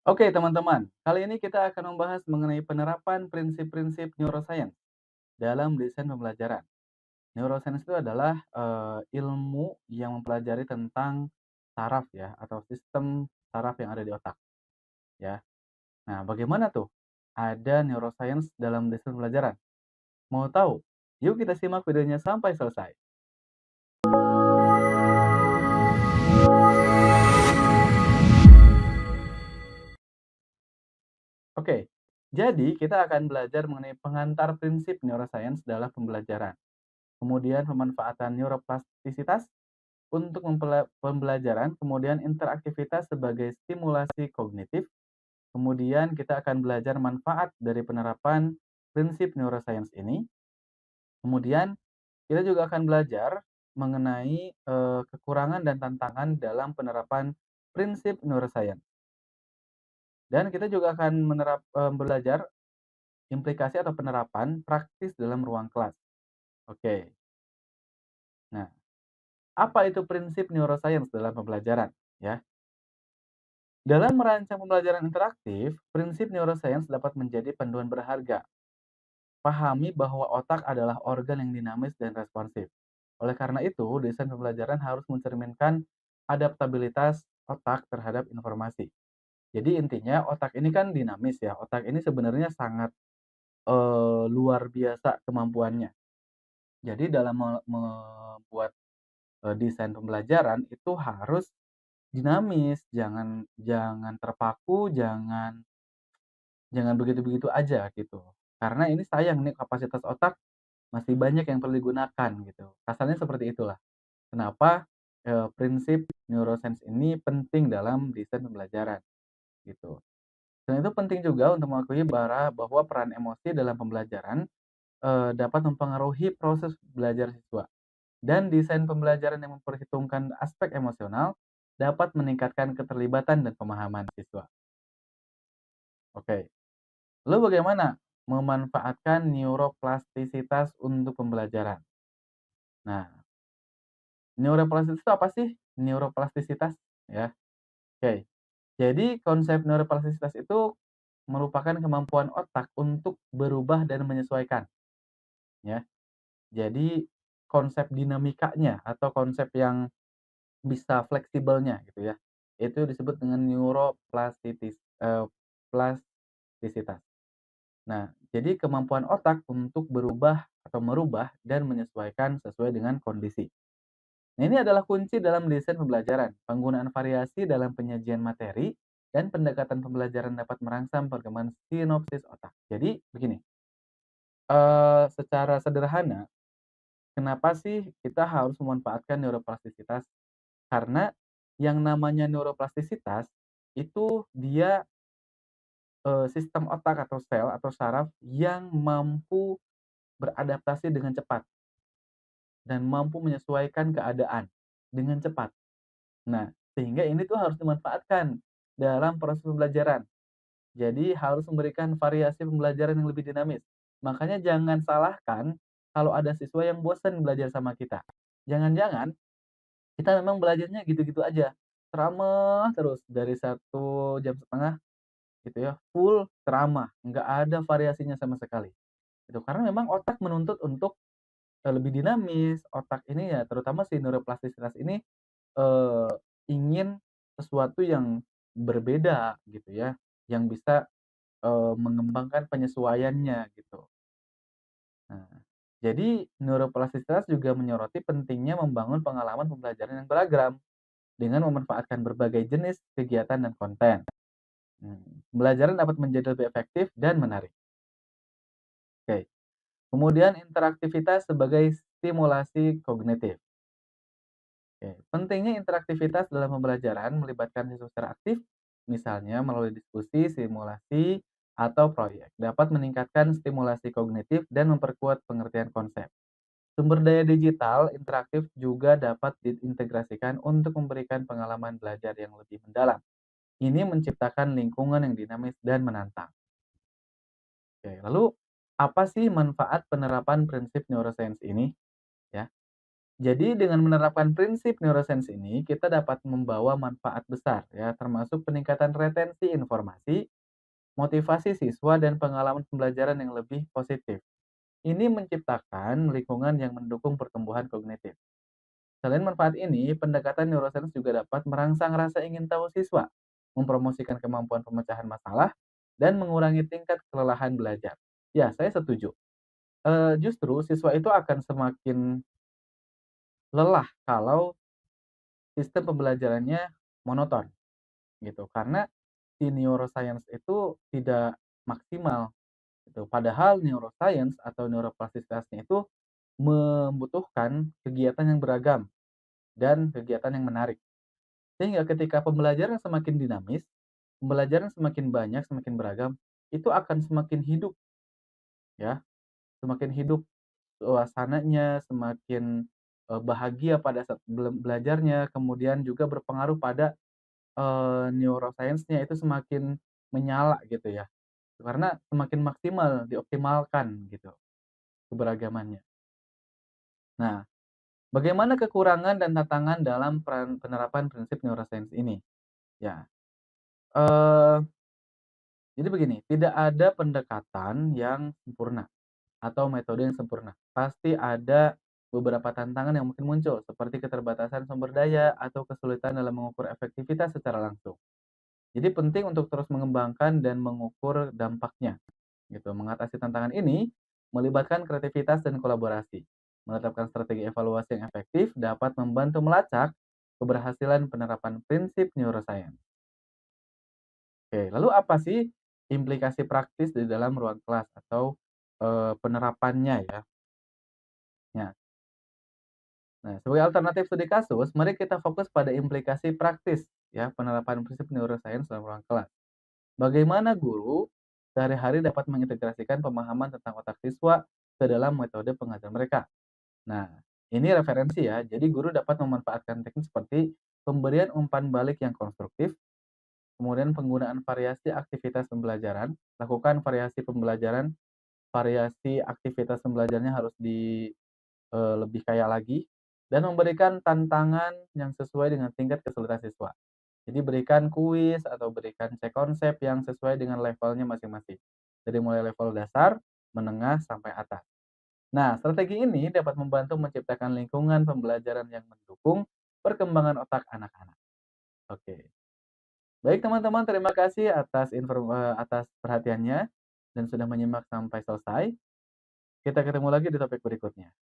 Oke teman-teman, kali ini kita akan membahas mengenai penerapan prinsip-prinsip neuroscience dalam desain pembelajaran. Neuroscience itu adalah ilmu yang mempelajari tentang saraf ya atau sistem saraf yang ada di otak ya. Nah, bagaimana tuh ada neuroscience dalam desain pembelajaran? Mau tahu? Yuk kita simak videonya sampai selesai. Oke, jadi kita akan belajar mengenai pengantar prinsip neuroscience dalam pembelajaran. Kemudian pemanfaatan neuroplastisitas untuk pembelajaran, kemudian interaktivitas sebagai stimulasi kognitif, kemudian kita akan belajar manfaat dari penerapan prinsip neuroscience ini, kemudian kita juga akan belajar mengenai, kekurangan dan tantangan dalam penerapan prinsip neuroscience. Dan kita juga akan belajar implikasi atau penerapan praktis dalam ruang kelas. Oke. Nah, apa itu prinsip neuroscience dalam pembelajaran? Ya. Dalam merancang pembelajaran interaktif, prinsip neuroscience dapat menjadi panduan berharga. Pahami bahwa otak adalah organ yang dinamis dan responsif. Oleh karena itu, desain pembelajaran harus mencerminkan adaptabilitas otak terhadap informasi. Jadi intinya otak ini kan dinamis ya. Otak ini sebenarnya sangat luar biasa kemampuannya. Jadi dalam membuat desain pembelajaran itu harus dinamis, jangan jangan terpaku, jangan Jangan begitu-begitu aja gitu. Karena ini sayang nih kapasitas otak masih banyak yang perlu digunakan gitu. Kasarnya seperti itulah. Kenapa, prinsip neuroscience ini penting dalam desain pembelajaran gitu. Dan itu penting juga untuk mengakui bahwa peran emosi dalam pembelajaran, dapat mempengaruhi proses belajar siswa. Dan desain pembelajaran yang memperhitungkan aspek emosional dapat meningkatkan keterlibatan dan pemahaman siswa. Oke. Lalu bagaimana memanfaatkan neuroplastisitas untuk pembelajaran? Nah, neuroplastisitas itu apa sih? Neuroplastisitas ya. Oke. Jadi konsep neuroplastisitas itu merupakan kemampuan otak untuk berubah dan menyesuaikan ya. Jadi konsep dinamikanya atau konsep yang bisa fleksibelnya gitu ya, itu disebut dengan plastisitas. Nah, jadi kemampuan otak untuk berubah atau merubah dan menyesuaikan sesuai dengan kondisi. Nah, ini adalah kunci dalam desain pembelajaran. Penggunaan variasi dalam penyajian materi dan pendekatan pembelajaran dapat merangsang perkembangan sinopsis otak. Jadi begini, secara sederhana, kenapa sih kita harus memanfaatkan neuroplastisitas? Karena yang namanya neuroplastisitas itu dia sistem otak atau sel atau saraf yang mampu beradaptasi dengan cepat dan mampu menyesuaikan keadaan dengan cepat. Nah, sehingga ini tuh harus dimanfaatkan dalam proses pembelajaran. Jadi harus memberikan variasi pembelajaran yang lebih dinamis. Makanya jangan salahkan kalau ada siswa yang bosan belajar sama kita. Jangan-jangan kita memang belajarnya gitu-gitu aja, ceramah terus dari 1,5 jam gitu ya, full ceramah, nggak ada variasinya sama sekali, gitu. Karena memang otak menuntut untuk lebih dinamis, otak ini ya terutama si neuroplastisitas ini, eee, ingin sesuatu yang berbeda gitu ya, yang bisa, mengembangkan penyesuaiannya gitu. Nah, jadi neuroplastisitas juga menyoroti pentingnya membangun pengalaman pembelajaran yang beragam, dengan memanfaatkan berbagai jenis kegiatan dan konten. Pembelajaran dapat menjadi lebih efektif dan menarik. Oke, kemudian interaktivitas sebagai stimulasi kognitif. Oke, pentingnya interaktivitas dalam pembelajaran melibatkan siswa secara aktif, misalnya melalui diskusi, simulasi, atau proyek, dapat meningkatkan stimulasi kognitif dan memperkuat pengertian konsep. Sumber daya digital interaktif juga dapat diintegrasikan untuk memberikan pengalaman belajar yang lebih mendalam. Ini menciptakan lingkungan yang dinamis dan menantang. Oke, lalu apa sih manfaat penerapan prinsip neuroscience ini? Ya. Jadi dengan menerapkan prinsip neuroscience ini, kita dapat membawa manfaat besar ya, termasuk peningkatan retensi informasi, motivasi siswa, dan pengalaman pembelajaran yang lebih positif. Ini menciptakan lingkungan yang mendukung pertumbuhan kognitif. Selain manfaat ini, pendekatan neuroscience juga dapat merangsang rasa ingin tahu siswa, mempromosikan kemampuan pemecahan masalah, dan mengurangi tingkat kelelahan belajar. Ya, saya setuju. Justru siswa itu akan semakin lelah kalau sistem pembelajarannya monoton gitu, karena si neuroscience itu tidak maksimal gitu. Padahal neuroscience atau neuroplastisitasnya itu membutuhkan kegiatan yang beragam dan kegiatan yang menarik. Sehingga ketika pembelajaran semakin dinamis, pembelajaran semakin banyak, semakin beragam, itu akan semakin hidup ya, semakin hidup suasananya, semakin, bahagia pada saat belajarnya, kemudian juga berpengaruh pada, neuroscience-nya itu semakin menyala gitu ya, karena semakin maksimal, dioptimalkan gitu keberagamannya. Nah, bagaimana kekurangan dan tantangan dalam penerapan prinsip neuroscience ini? Ya, eee jadi begini, tidak ada pendekatan yang sempurna atau metode yang sempurna. Pasti ada beberapa tantangan yang mungkin muncul, seperti keterbatasan sumber daya atau kesulitan dalam mengukur efektivitas secara langsung. Jadi penting untuk terus mengembangkan dan mengukur dampaknya. Gitu. Mengatasi tantangan ini melibatkan kreativitas dan kolaborasi. Menetapkan strategi evaluasi yang efektif dapat membantu melacak keberhasilan penerapan prinsip neuroscience. Oke, lalu apa sih implikasi praktis di dalam ruang kelas atau, penerapannya ya? Ya, nah sebagai alternatif studi kasus, mari kita fokus pada implikasi praktis ya penerapan prinsip neuroscience dalam ruang kelas. Bagaimana guru sehari-hari dapat mengintegrasikan pemahaman tentang otak siswa ke dalam metode pengajaran mereka. Nah, ini referensi ya, jadi guru dapat memanfaatkan teknik seperti pemberian umpan balik yang konstruktif, kemudian penggunaan variasi aktivitas pembelajaran, lakukan variasi pembelajaran, variasi aktivitas pembelajarannya harus lebih kaya lagi, dan memberikan tantangan yang sesuai dengan tingkat kesulitan siswa. Jadi berikan kuis atau berikan cek konsep yang sesuai dengan levelnya masing-masing. Dari mulai level dasar, menengah, sampai atas. Nah, strategi ini dapat membantu menciptakan lingkungan pembelajaran yang mendukung perkembangan otak anak-anak. Oke. Baik teman-teman, terima kasih atas perhatiannya dan sudah menyimak sampai selesai. Kita ketemu lagi di topik berikutnya.